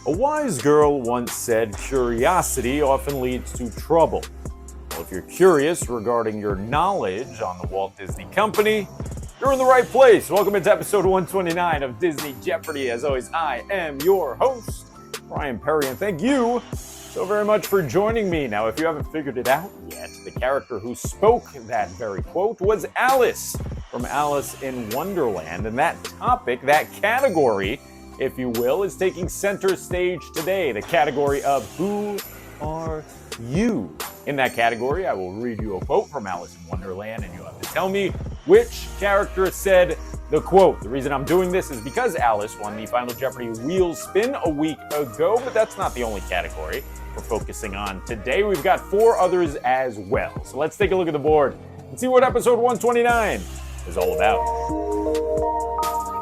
A wise girl once said curiosity often leads to trouble. Well, if you're curious regarding your knowledge on the Walt Disney Company, you're in the right place. Welcome to episode 129 of Disney Jeopardy. As always, I am your host, Bryan Perri, and thank you so very much for joining me. Now, if you haven't figured it out yet, the character who spoke that very quote was Alice from Alice in Wonderland. And that topic, that category, if you will, is taking center stage today. The category of Who Are You? In that category, I will read you a quote from Alice in Wonderland, and you have to tell me which character said the quote. The reason I'm doing this is because Alice won the Final Jeopardy wheel spin a week ago, but that's not the only category we're focusing on today. We've got 4 others as well. So let's take a look at the board and see what episode 129 is all about.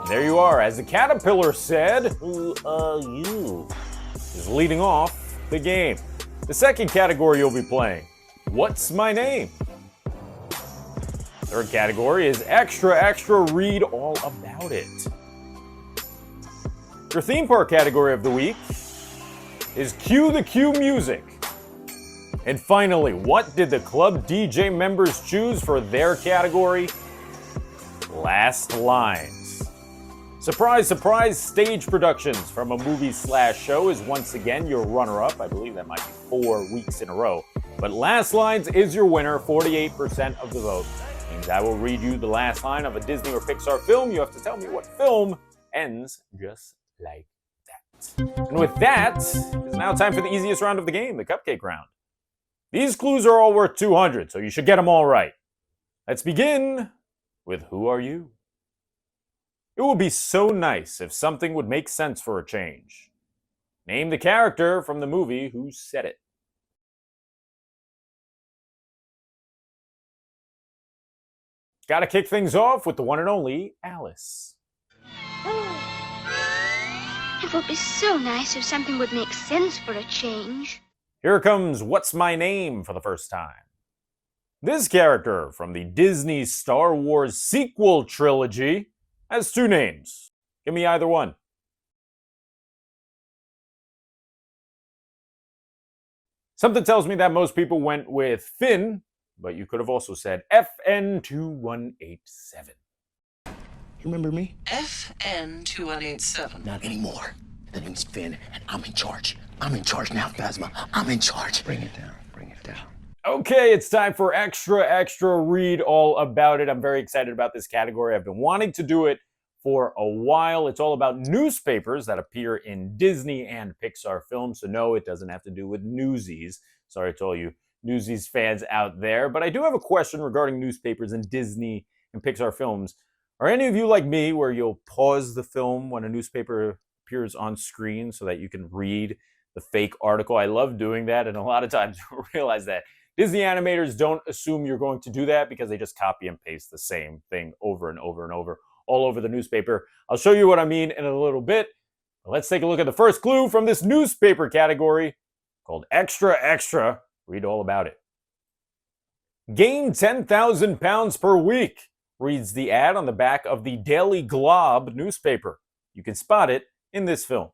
There you are. As the caterpillar said, Who are you? Is leading off the game. The second category you'll be playing, What's my name? Third category is Extra, read all about it. Your theme park category of the week is Cue the Cue music. And finally, what did the club DJ members choose for their category? Last lines. Surprise, surprise, Stage Productions from a movie/show is once again your runner-up. I believe that might be 4 weeks in a row. But Last Lines is your winner, 48% of the vote. Means I will read you the last line of a Disney or Pixar film. You have to tell me what film ends just like that. And with that, it's now time for the easiest round of the game, the cupcake round. These clues are all worth 200, so you should get them all right. Let's begin with Who Are You? It would be so nice if something would make sense for a change. Name the character from the movie who said it. Gotta kick things off with the one and only Alice. It would be so nice if something would make sense for a change. Here comes What's My Name for the first time. This character from the Disney Star Wars sequel trilogy has 2 names. Give me either one. Something tells me that most people went with Finn, but you could have also said FN2187. You remember me? FN2187. Not anymore. The name's Finn, and I'm in charge. I'm in charge now, Phasma. I'm in charge. Bring it down. Bring it down. Okay, it's time for Extra, read all about it. I'm very excited about this category. I've been wanting to do it for a while. It's all about newspapers that appear in Disney and Pixar films. So no, it doesn't have to do with Newsies. Sorry to all you Newsies fans out there. But I do have a question regarding newspapers in Disney and Pixar films. Are any of you like me where you'll pause the film when a newspaper appears on screen so that you can read the fake article? I love doing that. And a lot of times you realize that Disney animators don't assume you're going to do that because they just copy and paste the same thing over and over and over all over the newspaper. I'll show you what I mean in a little bit. Let's take a look at the first clue from this newspaper category called Extra, read all about it. Gain 10,000 pounds per week, reads the ad on the back of the Daily Globe newspaper. You can spot it in this film.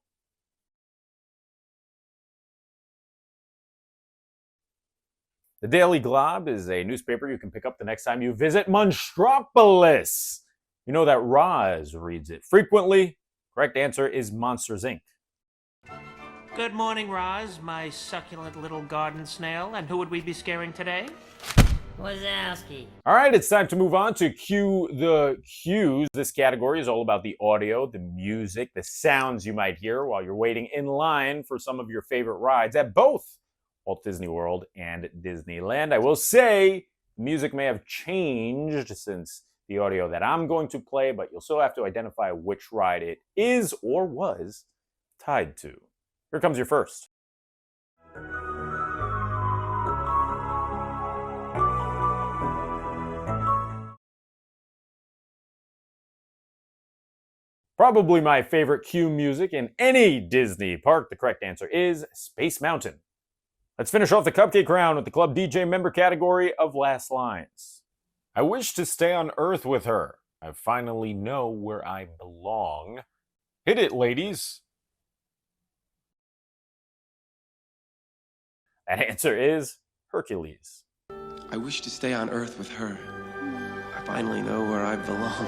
The Daily Globe is a newspaper you can pick up the next time you visit Monstropolis. You know that Roz reads it frequently. Correct answer is Monsters, Inc. Good morning, Roz, my succulent little garden snail. And who would we be scaring today? Wazowski. All right, it's time to move on to Cue the Cues. This category is all about the audio, the music, the sounds you might hear while you're waiting in line for some of your favorite rides at both Walt Disney World and Disneyland. I will say music may have changed since the audio that I'm going to play, but you'll still have to identify which ride it is or was tied to. Here comes your first. Probably my favorite cue music in any Disney park. The correct answer is Space Mountain. Let's finish off the cupcake round with the Club DJ member category of Last Lines. I wish to stay on Earth with her. I finally know where I belong. Hit it, ladies. That answer is Hercules. I wish to stay on Earth with her. I finally know where I belong.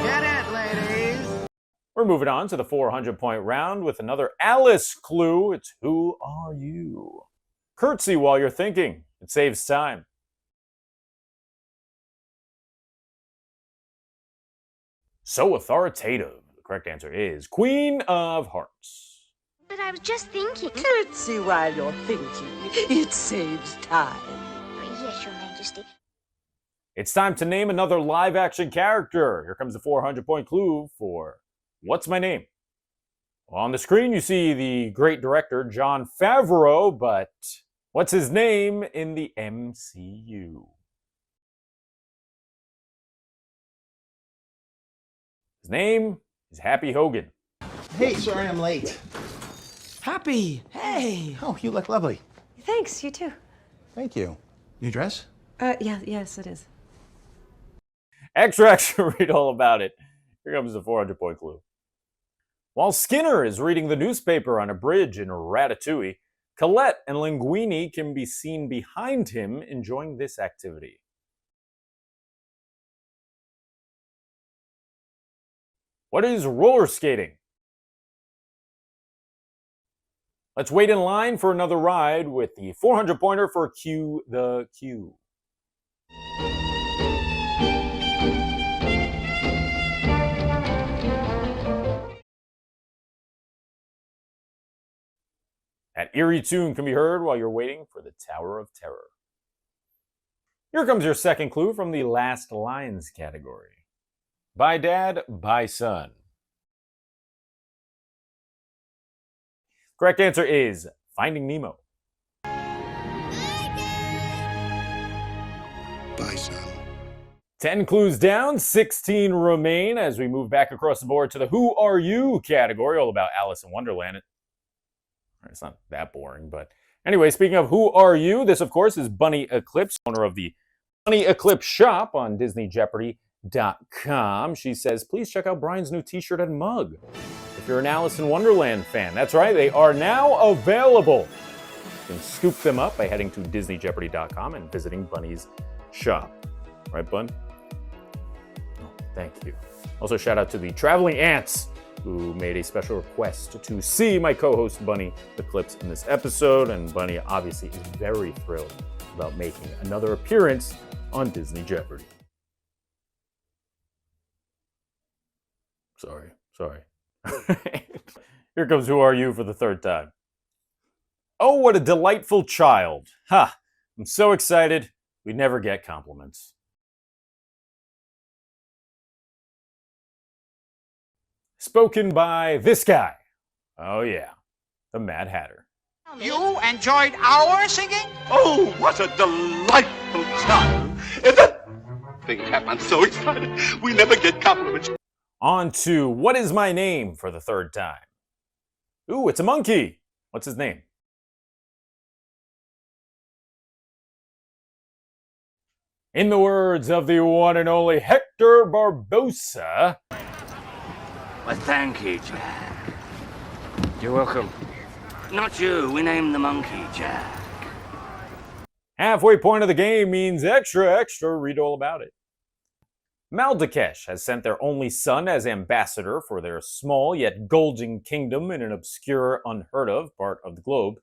Get it, ladies! We're moving on to the 400-point round with another Alice clue. It's who are you? Curtsy while you're thinking. It saves time. So authoritative. The correct answer is Queen of Hearts. But I was just thinking. Curtsy while you're thinking. It saves time. Oh, yes, Your Majesty. It's time to name another live-action character. Here comes the 400-point clue for What's My Name? Well, on the screen, you see the great director, Jon Favreau, but what's his name in the MCU? His name is Happy Hogan. Hey, sorry I'm late. Happy! Hey! Oh, you look lovely. Thanks, you too. Thank you. New dress? Yes, it is. Extra, read all about it. Here comes the 400-point clue. While Skinner is reading the newspaper on a bridge in Ratatouille, Colette and Linguini can be seen behind him enjoying this activity. What is roller skating? Let's wait in line for another ride with the 400-pointer for Cue the Cue. That eerie tune can be heard while you're waiting for the Tower of Terror. Here comes your second clue from the Last Lines category. By Dad, by Son. Correct answer is Finding Nemo. Bye, son. 10 clues down, 16 remain as we move back across the board to the Who Are You category, all about Alice in Wonderland. It's not that boring, but anyway, speaking of Who Are You, this, of course, is Bunny Eclipse, owner of the Bunny Eclipse shop on DisneyJeopardy.com. She says, please check out Brian's new t-shirt and mug if you're an Alice in Wonderland fan. That's right, they are now available. You can scoop them up by heading to DisneyJeopardy.com and visiting Bunny's shop. Right, Bun? Oh, thank you. Also, shout out to the Traveling Ants, who made a special request to see my co-host Bunny Eclipse in this episode, and Bunny obviously is very thrilled about making another appearance on Disney Jeopardy. Sorry. Here comes Who Are You for the third time. Oh, what a delightful child. Ha! I'm so excited, we never get compliments. Spoken by this guy. Oh yeah, the Mad Hatter. You enjoyed our singing? Oh, what a delightful child. If that thing happened, I'm so excited. We never get compliments. On to What Is My Name for the third time. Ooh, it's a monkey. What's his name? In the words of the one and only Hector Barbosa. Well, thank you, Jack. You're welcome. Not you, we named the monkey Jack. Halfway point of the game means extra, read all about it. Maldakesh has sent their only son as ambassador for their small yet golden kingdom in an obscure, unheard of part of the globe.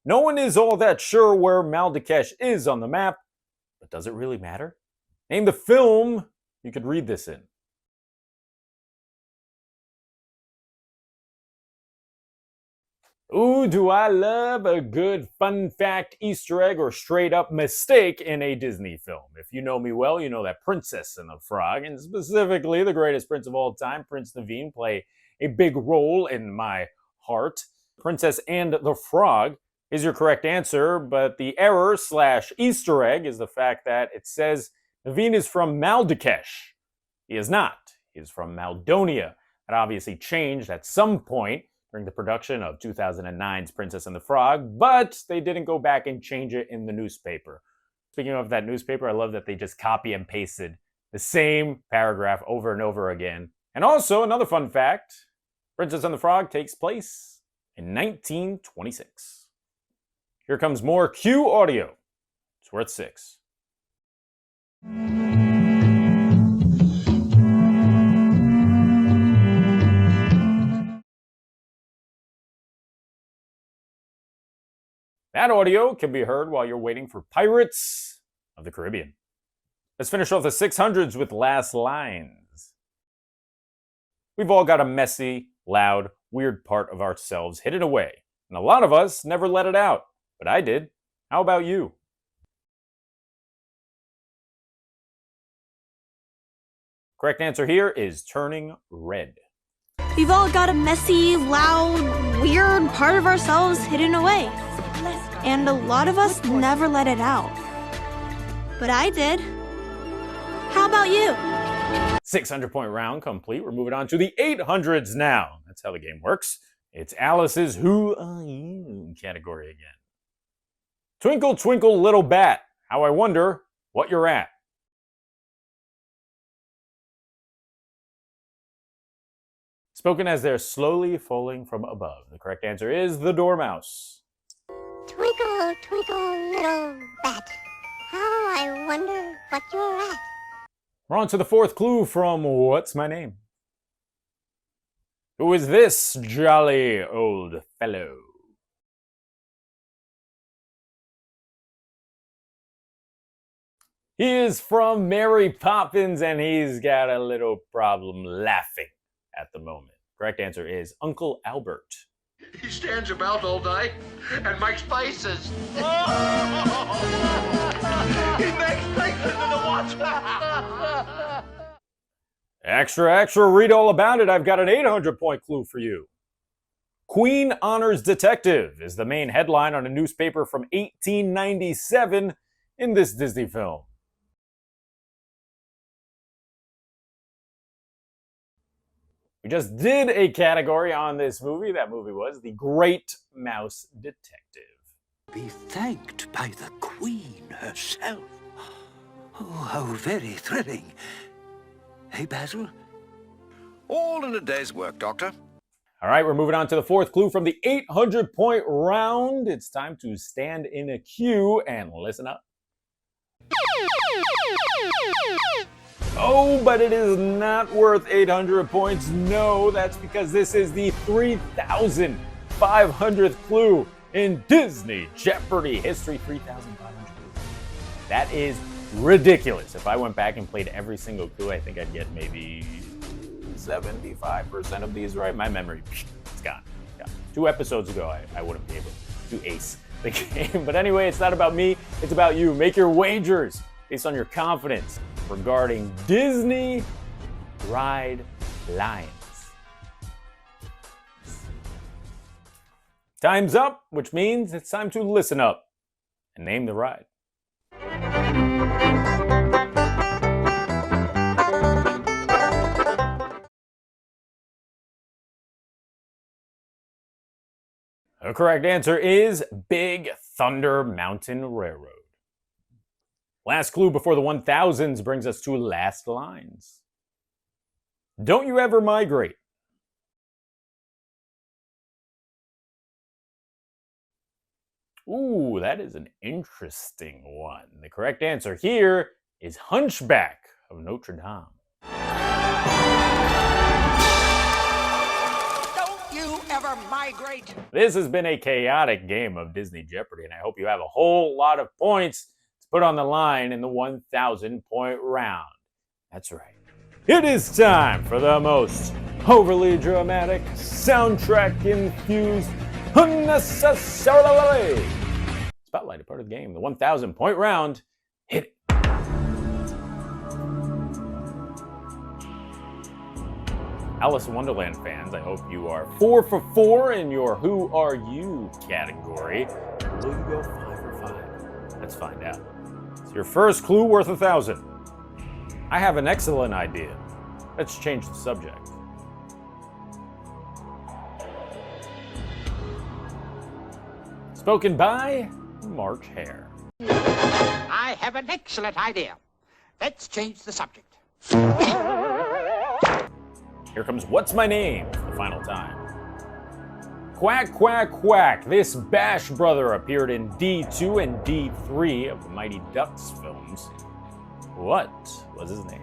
No one is all that sure where Maldakesh is on the map, but does it really matter? Name the film you could read this in. Ooh, do I love a good fun fact, Easter egg, or straight up mistake in a Disney film. If you know me well, you know that Princess and the Frog, and specifically the greatest prince of all time, Prince Naveen, play a big role in my heart. Princess and the Frog is your correct answer, but the error / Easter egg is the fact that it says Naveen is from Maldakesh. He is not. He is from Maldonia. That obviously changed at some point during the production of 2009's Princess and the Frog, but they didn't go back and change it in the newspaper. Speaking of that newspaper, I love that they just copy and pasted the same paragraph over and over again. And also, another fun fact, Princess and the Frog takes place in 1926. Here comes more Q audio. It's worth 6. That audio can be heard while you're waiting for Pirates of the Caribbean. Let's finish off the 600s with last lines. We've all got a messy, loud, weird part of ourselves hidden away, and a lot of us never let it out, but I did. How about you? Correct answer here is turning red. We've all got a messy, loud, weird part of ourselves hidden away. And a lot of us never let it out. But I did. How about you? 600-point round complete. We're moving on to the 800s now. That's how the game works. It's Alice's Who Are You category again. Twinkle, twinkle, little bat. How I wonder what you're at. Spoken as they're slowly falling from above. The correct answer is the dormouse. Twinkle, twinkle, little bat. How I wonder what you're at. We're on to the 4th clue from What's My Name? Who is this jolly old fellow? He is from Mary Poppins, and he's got a little problem laughing at the moment. Correct answer is Uncle Albert. He stands about all night and makes faces. He makes faces in the water. Extra, extra, read all about it. I've got an 800-point clue for you. Queen Honors Detective is the main headline on a newspaper from 1897 in this Disney film. We just did a category on this movie. That movie was The Great Mouse Detective. Be thanked by the Queen herself. Oh, how very thrilling. Hey, Basil? All in a day's work, Doctor. All right, we're moving on to the 4th clue from the 800-point round. It's time to stand in a queue and listen up. Oh, but it is not worth 800 points. No, that's because this is the 3,500th clue in Disney Jeopardy history. 3,500 clues. That is ridiculous. If I went back and played every single clue, I think I'd get maybe 75% of these right. My memory, it's gone. 2 episodes ago, I wouldn't be able to ace the game. But anyway, it's not about me. It's about you. Make your wagers based on your confidence regarding Disney ride lines. Time's up, which means it's time to listen up and name the ride. The correct answer is Big Thunder Mountain Railroad. Last clue before the 1000s brings us to last lines. Don't you ever migrate? Ooh, that is an interesting one. The correct answer here is Hunchback of Notre Dame. Don't you ever migrate? This has been a chaotic game of Disney Jeopardy, and I hope you have a whole lot of points to put on the line in the 1,000-point round. That's right. It is time for the most overly dramatic, soundtrack-infused, unnecessarily spotlighted part of the game, the 1,000-point round. Hit it. Alice in Wonderland fans, I hope you are 4 for 4 in your Who Are You category. Will you go 5 for 5? Let's find out. It's your first clue worth 1,000. I have an excellent idea. Let's change the subject. Spoken by March Hare. I have an excellent idea. Let's change the subject. Here comes What's My Name for the final time. Quack, quack, quack. This Bash brother appeared in D2 and D3 of the Mighty Ducks films. What was his name?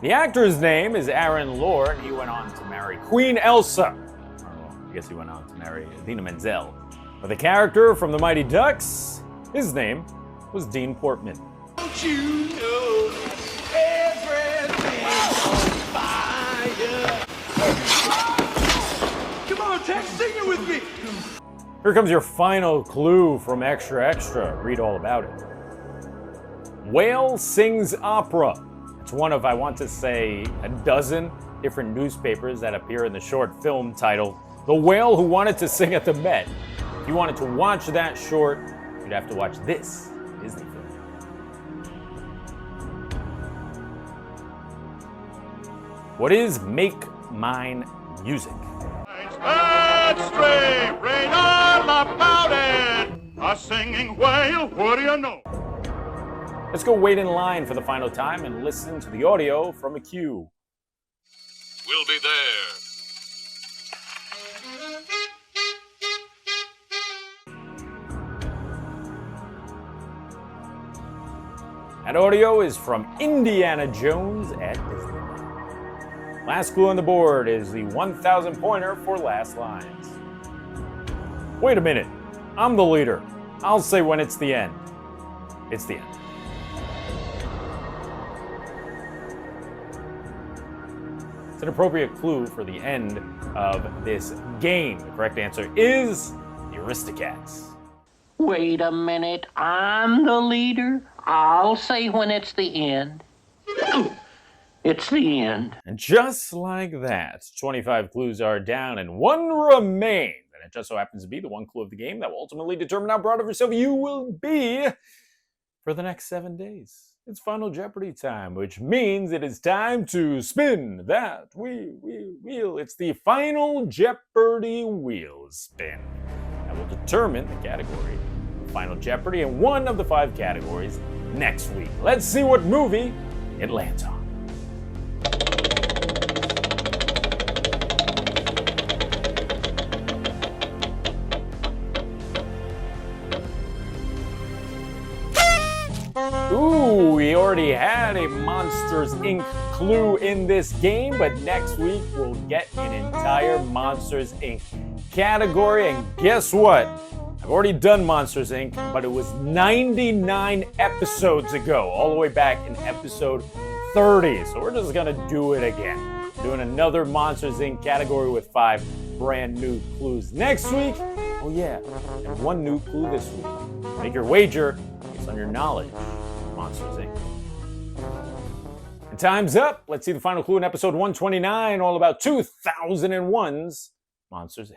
The actor's name is Aaron Lohr, and he went on to marry Queen Elsa. I guess he went on to marry Idina Menzel. But the character from the Mighty Ducks, his name was Dean Portman. Don't you know everything's on fire? Come on, Tex, sing it with me. Here comes your final clue from Extra Extra. Read all about it. Whale sings opera. It's one of, I want to say, a dozen different newspapers that appear in the short film titled The Whale Who Wanted to Sing at the Met. If you wanted to watch that short, you'd have to watch this Disney film. What is Make Mine Music? Bad stray, rain all about it. A singing whale, what do you know? Let's go wait in line for the final time and listen to the audio from a cue. We'll be there. That audio is from Indiana Jones at Disneyland. Last clue on the board is the 1,000 pointer for last lines. Wait a minute, I'm the leader. I'll say when it's the end. It's the end. It's an appropriate clue for the end of this game. The correct answer is the Aristocats. Wait a minute, I'm the leader. I'll say when it's the end. It's the end. And just like that, 25 clues are down and one remains. And it just so happens to be the one clue of the game that will ultimately determine how proud of yourself you will be for the next 7 days. It's Final Jeopardy time, which means it is time to spin that wheel. It's the Final Jeopardy wheel spin. That will determine the category of Final Jeopardy in one of the 5 categories next week. Let's see what movie it lands on. Ooh, we already had a Monsters, Inc. clue in this game, but next week we'll get an entire Monsters, Inc. category, and guess what? I've already done Monsters, Inc., but it was 99 episodes ago, all the way back in episode 30, so we're just gonna do it again. Doing another Monsters, Inc. category with 5 brand new clues next week. Oh yeah, and 1 new clue this week. Make your wager based on your knowledge. Monsters, Inc. And time's up. Let's see the final clue in episode 129, all about 2001's Monsters, Inc.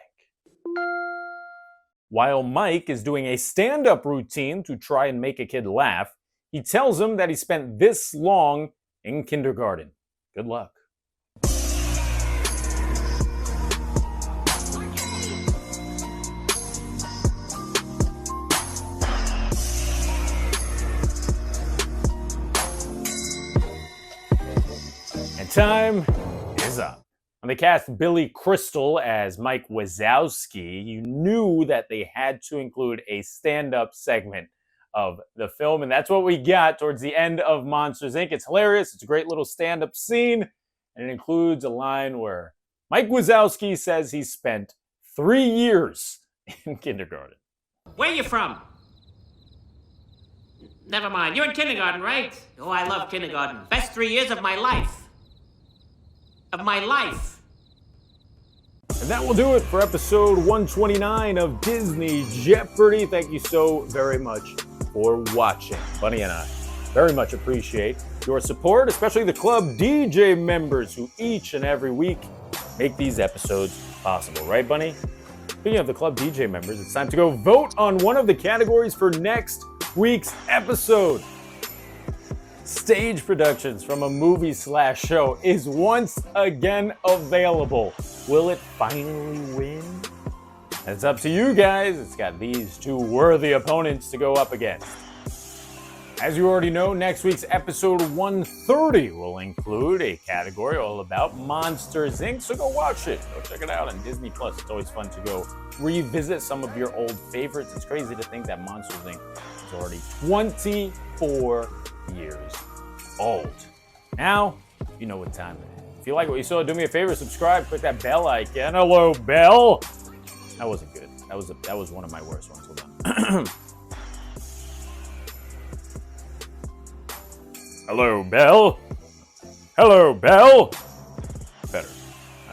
While Mike is doing a stand-up routine to try and make a kid laugh, he tells him that he spent this long in kindergarten. Good luck. Time is up. When they cast Billy Crystal as Mike Wazowski, you knew that they had to include a stand-up segment of the film, and that's what we got towards the end of Monsters, Inc. It's hilarious. It's a great little stand-up scene, and it includes a line where Mike Wazowski says he spent 3 years in kindergarten. Where you from? Never mind. You're in kindergarten, right? Oh, I love kindergarten. Best 3 years of my life. Of my life. And that will do it for episode 129 of Disney Jeopardy. Thank you so very much for watching. Bunny and I very much appreciate your support, especially the Club DJ members who each and every week make these episodes possible. Right, Bunny? Speaking of the Club DJ members, it's time to go vote on one of the categories for next week's episode. Stage Productions from a movie/show is once again available. Will it finally win? It's up to you guys. It's got these 2 worthy opponents to go up against. As you already know, next week's episode 130 will include a category all about Monsters, Inc., so go watch it. Go check it out on Disney+. It's always fun to go revisit some of your old favorites. It's crazy to think that Monsters, Inc. is already 24 years old. Now, you know what time it is. If you like what you saw, do me a favor, subscribe, click that bell icon. Hello, bell. That wasn't good. That was one of my worst ones. Hold on. Hello, bell. Hello, bell. Better.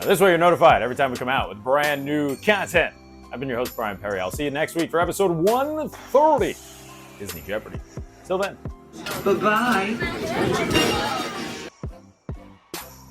This way you're notified every time we come out with brand new content. I've been your host, Bryan Perri. I'll see you next week for episode 130, Disney Jeopardy. Till then. Bye-bye.